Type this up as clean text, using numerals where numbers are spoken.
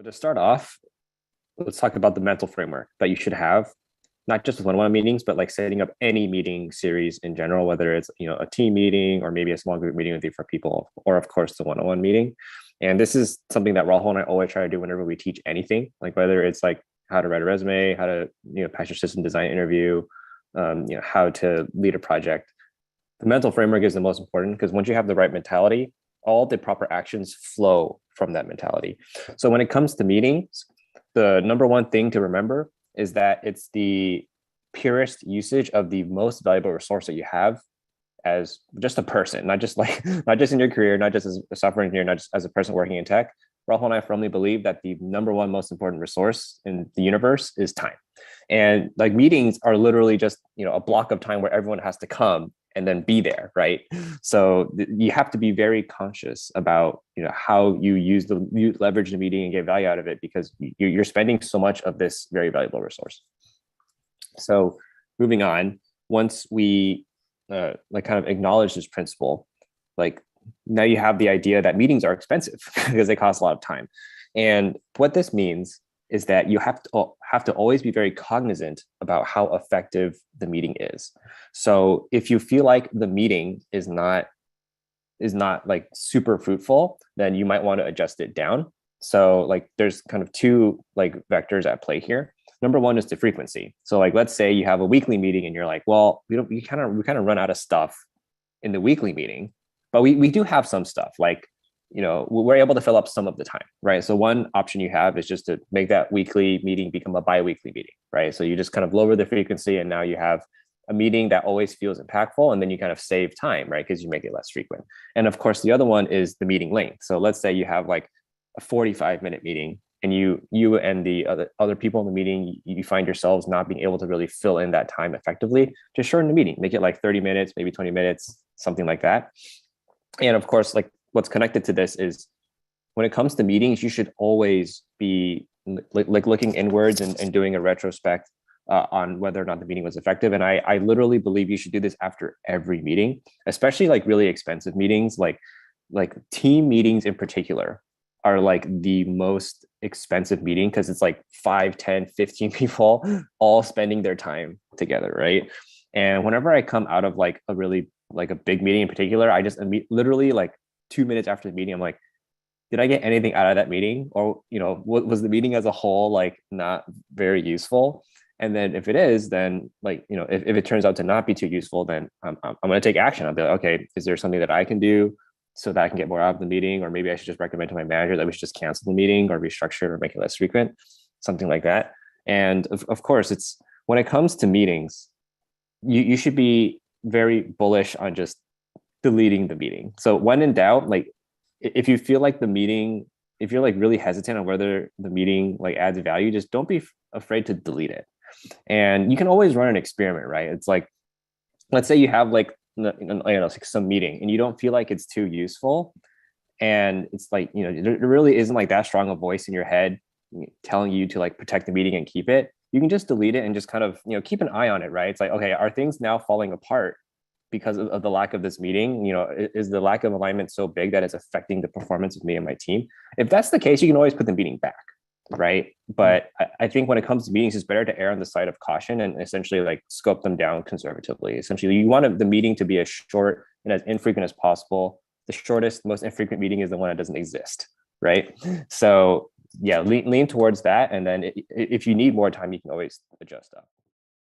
So to start off, let's talk about the mental framework that you should have, not just with one-on-one meetings, but like setting up any meeting series in general, whether it's a team meeting or maybe a small group meeting with different people, or of course the one-on-one meeting. And this is something that Rahul and I always try to do whenever we teach anything, like whether it's like how to write a resume, how to pass your system design interview, how to lead a project. The mental framework is the most important because once you have the right mentality, all the proper actions flow from that mentality. So when it comes to meetings, the number one thing to remember is that it's the purest usage of the most valuable resource that you have as just a person, not just not just in your career, not just as a software engineer, not just as a person working in tech. Rahul and I firmly believe that the number one most important resource in the universe is time. And like meetings are literally just, a block of time where everyone has to come and then be there, right? So you have to be very conscious about, how you leverage the meeting and get value out of it, because you're spending so much of this very valuable resource. So moving on, once we kind of acknowledge this principle, like now you have the idea that meetings are expensive because they cost a lot of time. And what this means is that you have to always be very cognizant about how effective the meeting is. So if you feel like the meeting is not like super fruitful, then you might want to adjust it down. So like there's kind of two like vectors at play here. Number one is the frequency. So like let's say you have a weekly meeting and you're like, well, we kind of run out of stuff in the weekly meeting, but we do have some stuff like, we're able to fill up some of the time, right? So one option you have is just to make that weekly meeting become a bi-weekly meeting, right? So you just kind of lower the frequency and now you have a meeting that always feels impactful, and then you kind of save time, right? Because you make it less frequent. And of course, the other one is the meeting length. So let's say you have like a 45-minute meeting and you and the other people in the meeting, you find yourselves not being able to really fill in that time effectively. Just shorten the meeting, make it like 30 minutes, maybe 20 minutes, something like that. And of course, like what's connected to this is when it comes to meetings, you should always be like looking inwards and doing a retrospect on whether or not the meeting was effective. And I literally believe you should do this after every meeting, especially like really expensive meetings, like team meetings in particular are like the most expensive meeting because it's like 5, 10, 15 people all spending their time together, right? And whenever I come out of like a really like a big meeting in particular, I just literally like 2 minutes after the meeting, I'm like, did I get anything out of that meeting? Or, what was the meeting as a whole like not very useful? And then if it is, then like, if it turns out to not be too useful, then I'm going to take action. I'll be like, okay, is there something that I can do so that I can get more out of the meeting? Or maybe I should just recommend to my manager that we should just cancel the meeting or restructure it or make it less frequent, something like that. And of course, it's when it comes to meetings, you should be very bullish on just deleting the meeting. So when in doubt, like if you feel like the meeting, if you're like really hesitant on whether the meeting like adds value, just don't be afraid to delete it. And you can always run an experiment, right? It's like, let's say you have like, like some meeting and you don't feel like it's too useful. And it's like, there really isn't like that strong a voice in your head telling you to like protect the meeting and keep it. You can just delete it and just kind of, keep an eye on it, right? It's like, okay, are things now falling apart because of the lack of this meeting? Is the lack of alignment so big that it's affecting the performance of me and my team? If that's the case, you can always put the meeting back, right? But I think when it comes to meetings, it's better to err on the side of caution and essentially like scope them down conservatively. Essentially, you want the meeting to be as short and as infrequent as possible. The shortest, most infrequent meeting is the one that doesn't exist, right? So yeah, lean towards that. And then if you need more time, you can always adjust stuff.